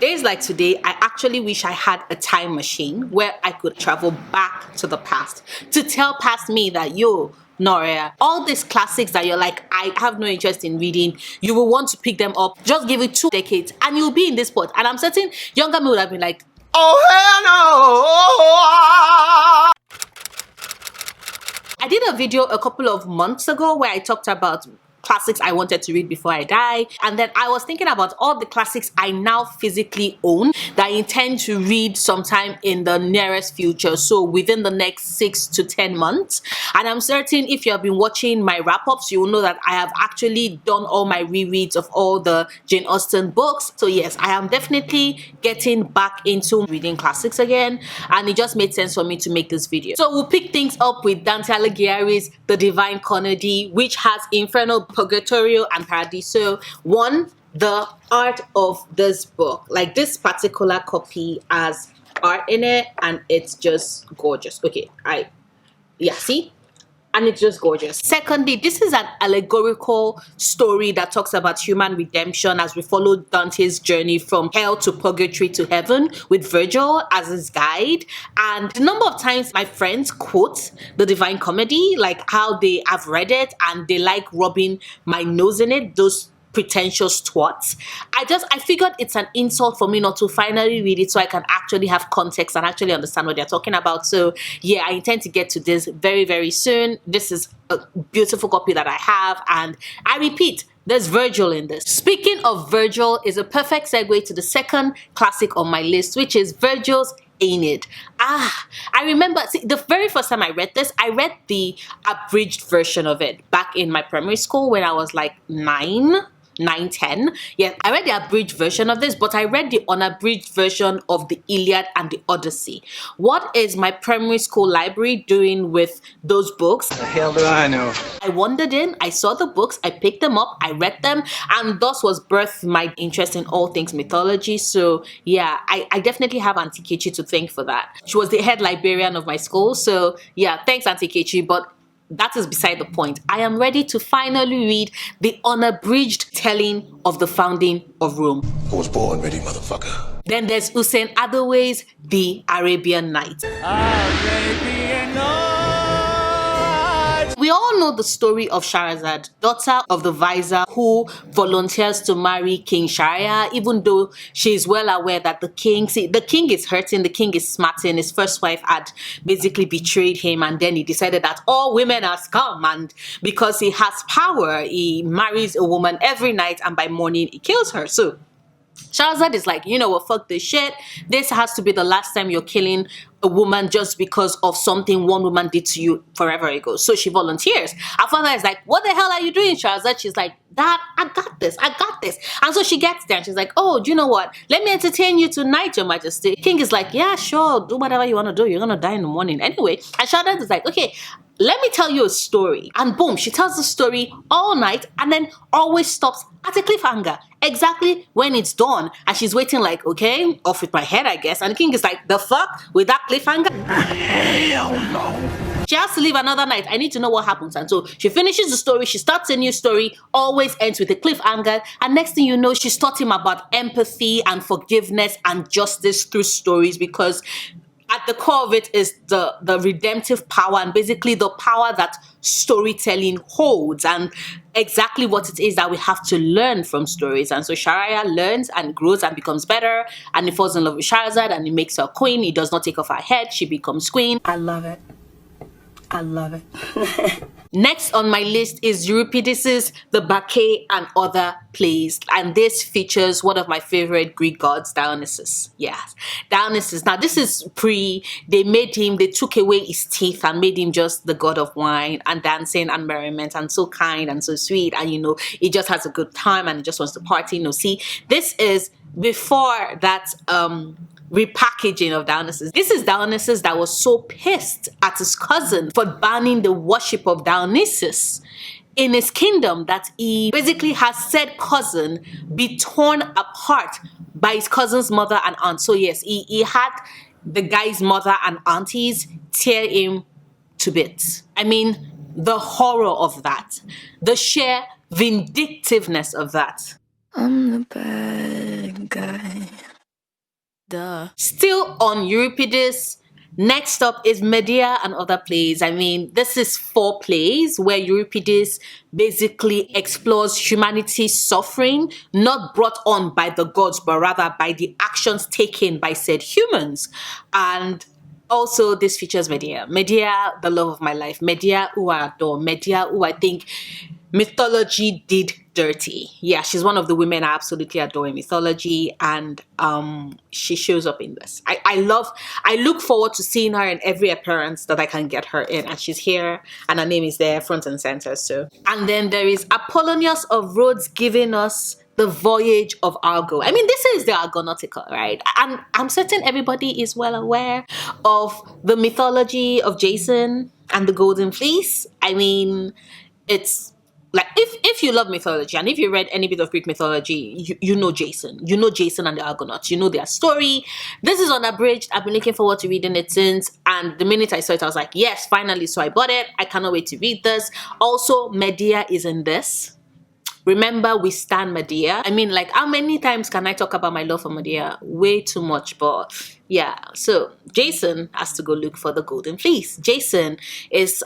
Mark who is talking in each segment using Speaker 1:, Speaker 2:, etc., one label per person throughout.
Speaker 1: Days like today, I actually wish I had a time machine where I could travel back to the past to tell past me that, yo, Noria, all these classics that you're like, I have no interest in reading, you will want to pick them up. Just give it 2 decades and you'll be in this spot. And I'm certain younger me would have been like, oh hell no! I did a video a couple of months ago where I talked about classics I wanted to read before I die, and then I was thinking about all the classics I now physically own that I intend to read sometime in the nearest future, so within the next 6 to 10 months. And I'm certain if you have been watching my wrap-ups, you will know that I have actually done all my rereads of all the Jane Austen books. So yes, I am definitely getting back into reading classics again, and it just made sense for me to make this video. So we'll pick things up with Dante Alighieri's The Divine Comedy, which has Inferno, Purgatorio, and Paradiso. One, the art of this book, like this particular copy has art in it and it's just gorgeous. Okay, see, and it's just gorgeous. Secondly, this is an allegorical story that talks about human redemption as we follow Dante's journey from hell to purgatory to heaven with Virgil as his guide. And the number of times my friends quote The Divine Comedy, like how they have read it and they like rubbing my nose in it, those pretentious twats. I figured it's an insult for me not to finally read it so I can actually have context and actually understand what they're talking about. So yeah, I intend to get to this very, very soon. This is a beautiful copy that I have, and I repeat, there's Virgil in this. Speaking of Virgil is a perfect segue to the second classic on my list, which is Virgil's Enid. I remember, the very first time I read this, I read the abridged version of it back in my primary school when I was like 9, 10. Yeah, I read the abridged version of this, but I read the unabridged version of the Iliad and the Odyssey. What is my primary school library doing with those books?
Speaker 2: The hell do I know?
Speaker 1: I wandered in, I saw the books, I picked them up, I read them, and thus was birthed my interest in all things mythology. So yeah, I definitely have Auntie Kechi to thank for that. She was the head librarian of my school, so yeah, thanks Auntie Kechi, but that is beside the point. I am ready to finally read the unabridged telling of the founding of Rome.
Speaker 3: I was born ready, motherfucker.
Speaker 1: Then there's Hussein Adaway's The Arabian Nights.
Speaker 2: Arabian Nights.
Speaker 1: We all know the story of Shahrazad, daughter of the vizier who volunteers to marry King Shahryar, even though she's well aware that the king is hurting, the king is smarting. His first wife had basically betrayed him, and then he decided that all women are scum, and because he has power, he marries a woman every night, and by morning he kills her. So Shahrazad is like, you know what, fuck this shit. This has to be the last time you're killing a woman just because of something one woman did to you forever ago. So she volunteers. Her father is like, what the hell are you doing, Shahrazad? She's like, Dad, I got this. And so she gets there and she's like, oh, do you know what? Let me entertain you tonight, Your Majesty. King is like, yeah, sure, do whatever you want to do. You're going to die in the morning anyway. And Shahrazad is like, okay, let me tell you a story. And boom, she tells the story all night and then always stops at a cliffhanger exactly when it's dawn. And she's waiting like, okay, off with my head, I guess. And the king is like, the fuck? With that cliffhanger?
Speaker 3: Hell no.
Speaker 1: She has to leave another night. I need to know what happens. And so she finishes the story. She starts a new story, always ends with a cliffhanger. And next thing you know, she's taught him about empathy and forgiveness and justice through stories, because at the core of it is the redemptive power and basically the power that storytelling holds and exactly what it is that we have to learn from stories. And so Shahryar learns and grows and becomes better, and he falls in love with Shahrazad and he makes her queen. He does not take off her head. She becomes queen.
Speaker 4: I love it. I love it.
Speaker 1: Next on my list is Euripides' The Bacchae and Other Plays, and this features one of my favorite Greek gods, Dionysus. Yes, Dionysus. Now this is they took away his teeth and made him just the god of wine and dancing and merriment, and so kind and so sweet, and he just has a good time and he just wants to party. See, this is before that repackaging of Dionysus. This is Dionysus that was so pissed at his cousin for banning the worship of Dionysus in his kingdom that he basically has said cousin be torn apart by his cousin's mother and aunt. So yes, he had the guy's mother and aunties tear him to bits. I mean, the horror of that, the sheer vindictiveness of that.
Speaker 4: I'm the bad guy.
Speaker 5: Duh.
Speaker 1: Still on Euripides, next up is Medea and other plays. I mean, this is 4 plays where Euripides basically explores humanity's suffering, not brought on by the gods, but rather by the actions taken by said humans. And also, this features Medea. Medea, the love of my life. Medea, who I adore. Medea, who I think mythology did dirty. Yeah, she's one of the women I absolutely adore in mythology, and she shows up in this. I look forward to seeing her in every appearance that I can get her in, and she's here, and her name is there front and center. So, and then there is Apollonius of Rhodes giving us the voyage of Argo. I mean, this is the Argonautica, right? And I'm certain everybody is well aware of the mythology of Jason and the Golden Fleece. I mean, it's like, if you love mythology and if you read any bit of Greek mythology, you know Jason. You know Jason and the Argonauts. You know their story. This is unabridged. I've been looking forward to reading it since. And the minute I saw it, I was like, yes, finally. So I bought it. I cannot wait to read this. Also, Medea is in this. Remember, we stand Medea. I mean, like, how many times can I talk about my love for Medea? Way too much, but yeah. So Jason has to go look for the Golden Fleece. Jason is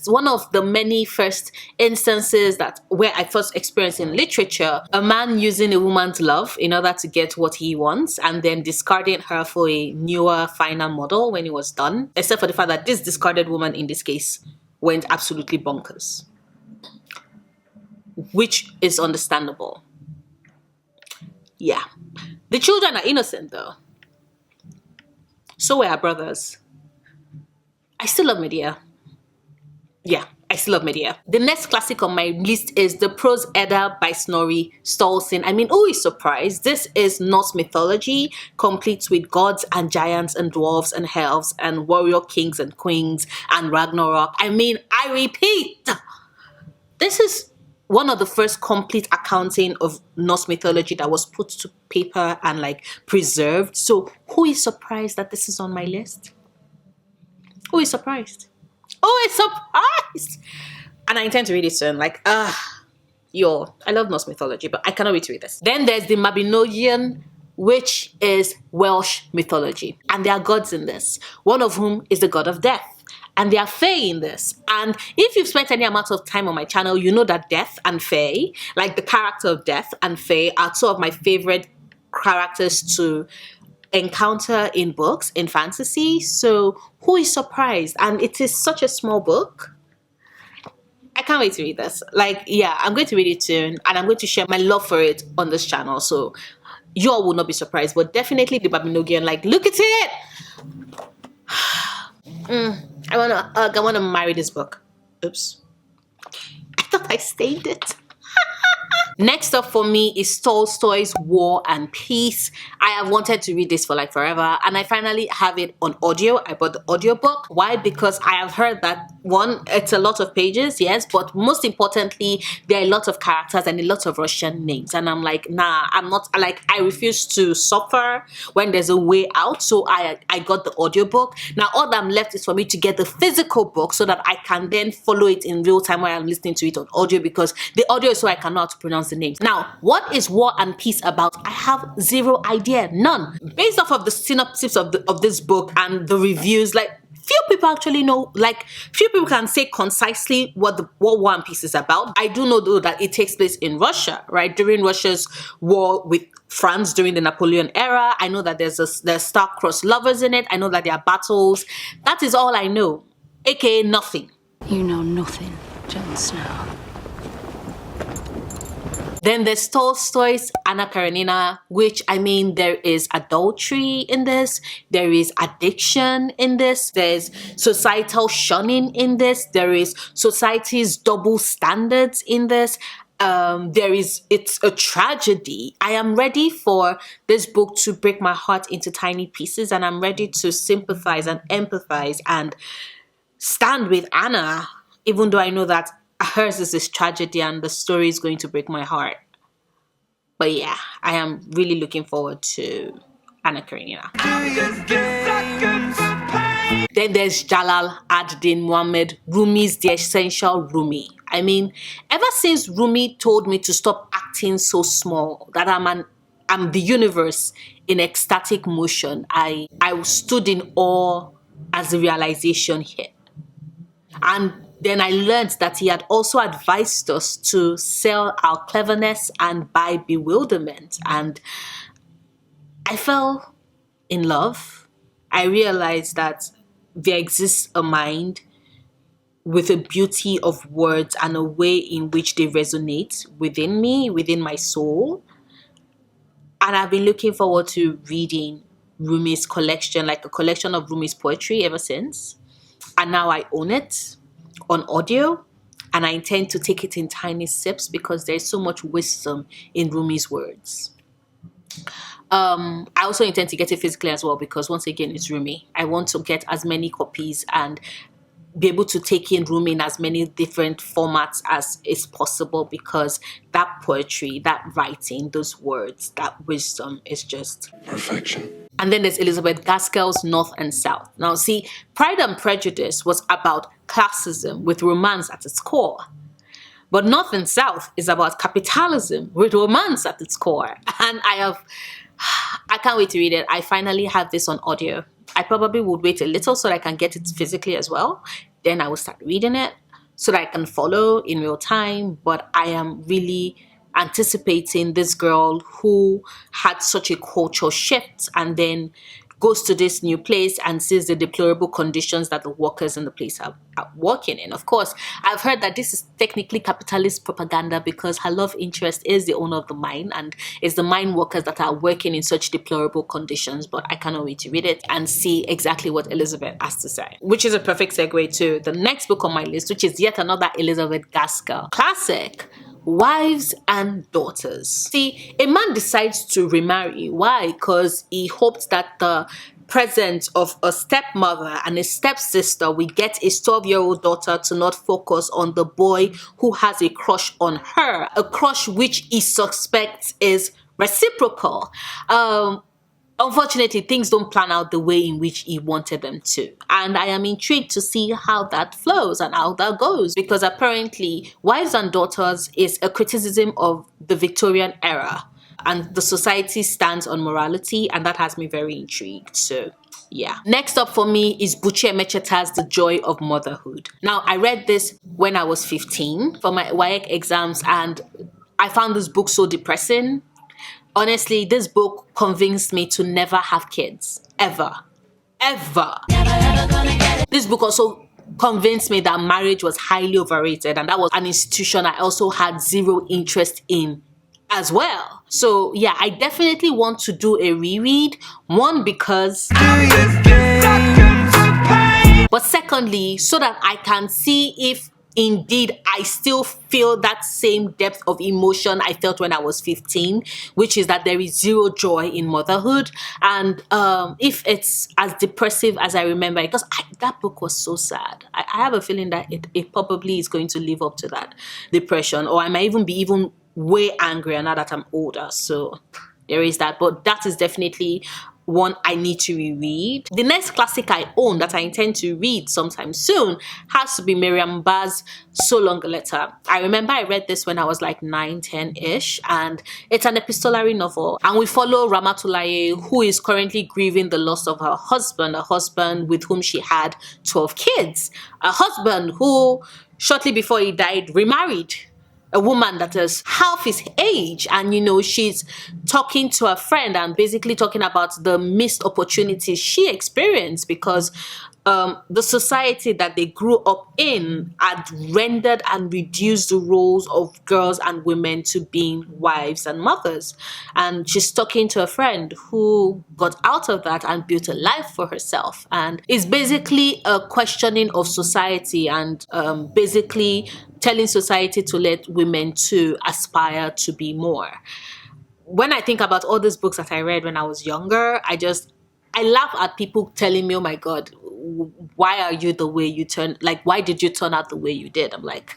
Speaker 1: one of the many first instances where I first experienced in literature a man using a woman's love in order to get what he wants and then discarding her for a newer, finer model when it was done. Except for the fact that this discarded woman in this case went absolutely bonkers, which is understandable. Yeah. The children are innocent though. So were our brothers. I still love Medea. Yeah, I still love Medea. The next classic on my list is the Prose Edda by Snorri, Stalson. I mean, who is surprised? This is Norse mythology, complete with gods and giants and dwarves and elves and warrior kings and queens and Ragnarok. I mean, I repeat, this is one of the first complete accounting of Norse mythology that was put to paper and like preserved. So who is surprised that this is on my list? Who is surprised? Who is surprised? And I intend to read it soon. Like, I love Norse mythology, but I cannot wait to read this. Then there's the Mabinogian, which is Welsh mythology. And there are gods in this, one of whom is the god of death. And they are fae in this. And if you've spent any amount of time on my channel, you know that Death and Fae, like the character of Death and Fae, are two of my favorite characters to encounter in books, in fantasy. So who is surprised? And it is such a small book. I can't wait to read this. Like, yeah, I'm going to read it soon. And I'm going to share my love for it on this channel. So you all will not be surprised. But definitely the Mabinogian, like, look at it! I want to marry this book. Oops. I thought I stained it. Next up for me is Tolstoy's War and Peace. I have wanted to read this for like forever, and I finally have it on audio. I bought the audiobook. Why? Because I have heard that, one, it's a lot of pages, yes, but most importantly, there are a lot of characters and a lot of Russian names. And I'm like, nah, I'm not, like, I refuse to suffer when there's a way out. So I got the audiobook. Now all that I'm left is for me to get the physical book so that I can then follow it in real time while I'm listening to it on audio, because the audio is so I cannot pronounce the names. Now, what is War and Peace about? I have zero idea, none. Based off of the synopsis of this book and the reviews, like, few people actually know, like, few people can say concisely what War and Peace is about. I do know though that it takes place in Russia, right? During Russia's war with France during the Napoleon era. I know that there's star-crossed lovers in it. I know that there are battles. That is all I know, aka nothing.
Speaker 4: You know nothing, Jon Snow.
Speaker 1: Then there's Tolstoy's Anna Karenina, which, I mean, there is adultery in this, there is addiction in this, there's societal shunning in this, there is society's double standards in this, it's a tragedy. I am ready for this book to break my heart into tiny pieces, and I'm ready to sympathize and empathize and stand with Anna, even though I know that hers is this tragedy and the story is going to break my heart. But yeah, I am really looking forward to Anna Karenina. Then there's Jalal ad-Din Muhammad, Rumi's The Essential Rumi. I mean, ever since Rumi told me to stop acting so small, that I'm the universe in ecstatic motion. I stood in awe as the realization hit. And then I learned that he had also advised us to sell our cleverness and buy bewilderment. And I fell in love. I realized that there exists a mind with a beauty of words and a way in which they resonate within me, within my soul. And I've been looking forward to reading Rumi's collection, like a collection of Rumi's poetry ever since. And now I own it on audio, and I intend to take it in tiny sips because there's so much wisdom in Rumi's words. I also intend to get it physically as well because once again, it's Rumi. I want to get as many copies and be able to take in Rumi in as many different formats as is possible because that poetry, that writing, those words, that wisdom is just
Speaker 3: Perfection.
Speaker 1: And then there's Elizabeth Gaskell's North and South. Now, see, Pride and Prejudice was about classism with romance at its core. But North and South is about capitalism with romance at its core. And I can't wait to read it. I finally have this on audio. I probably would wait a little so that I can get it physically as well. Then I will start reading it so that I can follow in real time. But I am really anticipating this girl who had such a culture shift and then goes to this new place and sees the deplorable conditions that the workers in the place are working in. Of course, I've heard that this is technically capitalist propaganda because her love interest is the owner of the mine and it's the mine workers that are working in such deplorable conditions. But I cannot wait to read it and see exactly what Elizabeth has to say. Which is a perfect segue to the next book on my list, which is yet another Elizabeth Gaskell classic, Wives and Daughters. See, a man decides to remarry. Why? Because he hoped that the presence of a stepmother and a stepsister will get his 12-year-old daughter to not focus on the boy who has a crush on her, a crush which he suspects is reciprocal. Unfortunately, things don't plan out the way in which he wanted them to. And I am intrigued to see how that flows and how that goes. Because apparently, Wives and Daughters is a criticism of the Victorian era. And the society stands on morality. And that has me very intrigued. So, yeah. Next up for me is Buche Mecheta's The Joy of Motherhood. Now, I read this when I was 15 for my WAEC exams. And I found this book so depressing. Honestly, this book convinced me to never have kids. Ever. Ever. This book also convinced me that marriage was highly overrated, and that was an institution I also had zero interest in as well. So yeah, I definitely want to do a reread. One, because... But secondly, so that I can see if indeed I still feel that same depth of emotion I felt when I was 15, which is that there is zero joy in motherhood. And if it's as depressive as I remember, because that book was so sad. I have a feeling that it probably is going to live up to that depression, or I might even be way angrier now that I'm older. So there is that, but that is definitely one I need to reread. The next classic I own that I intend to read sometime soon has to be Miriam Ba's So Long a Letter. I remember I read this when I was like 9, 10-ish, and it's an epistolary novel. And we follow Ramatulaye, who is currently grieving the loss of her husband, a husband with whom she had 12 kids. A husband who, shortly before he died, remarried a woman that is half his age, and she's talking to a friend and basically talking about the missed opportunities she experienced because the society that they grew up in had rendered and reduced the roles of girls and women to being wives and mothers. And she's talking to a friend who got out of that and built a life for herself. And it's basically a questioning of society and basically telling society to let women to aspire to be more. When I think about all these books that I read when I was younger, I laugh at people telling me, oh my God, why are you the way you turn? Like, why did you turn out the way you did? I'm like,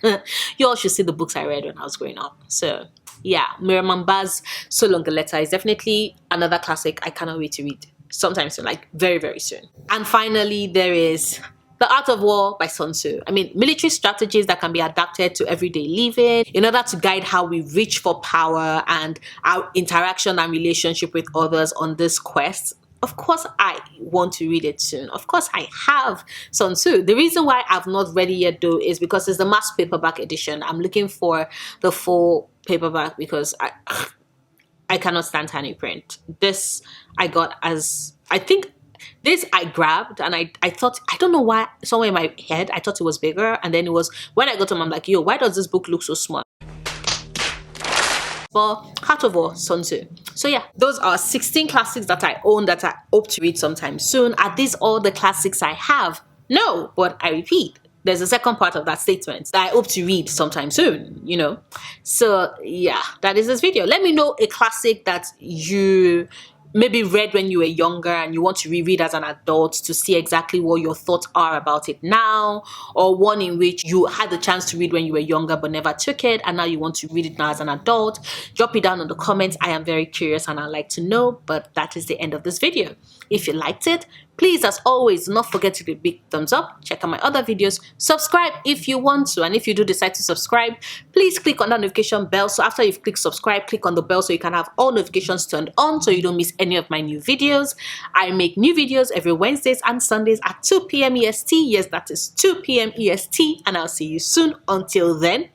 Speaker 1: you all should see the books I read when I was growing up. So yeah, Miriam Ba's So Long a Letter is definitely another classic I cannot wait to read sometime soon, like very, very soon. And finally, there is The Art of War by Sun Tzu. I mean, military strategies that can be adapted to everyday living in order to guide how we reach for power and our interaction and relationship with others on this quest. Of course, I want to read it soon. Of course, I have Sun Tzu. The reason why I've not read it yet, though, is because it's the mass paperback edition. I'm looking for the full paperback because I cannot stand tiny print. This I got as, I think, this I grabbed and I thought, I don't know why, somewhere in my head, I thought it was bigger. And then it was, when I got home, I'm like, yo, why does this book look so small? For Heart of War, Sun Tzu. So yeah, those are 16 classics that I own that I hope to read sometime soon. Are these all the classics I have? No, but I repeat, there's a second part of that statement that I hope to read sometime soon, you know. So yeah, that is this video. Let me know a classic that you maybe read when you were younger and you want to reread as an adult to see exactly what your thoughts are about it now, or one in which you had the chance to read when you were younger but never took it and now you want to read it now as an adult. Drop it down in the comments. I am very curious and I'd like to know. But that is the end of this video. If you liked it, please, as always, do not forget to give a big thumbs up. Check out my other videos. Subscribe if you want to. And if you do decide to subscribe, please click on that notification bell. So after you've clicked subscribe, click on the bell so you can have all notifications turned on so you don't miss any of my new videos. I make new videos every Wednesdays and Sundays at 2 p.m. EST. Yes, that is 2 p.m. EST. And I'll see you soon. Until then,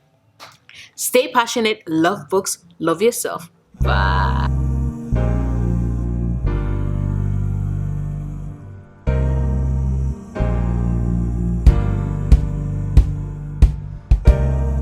Speaker 1: stay passionate, love books, love yourself. Bye.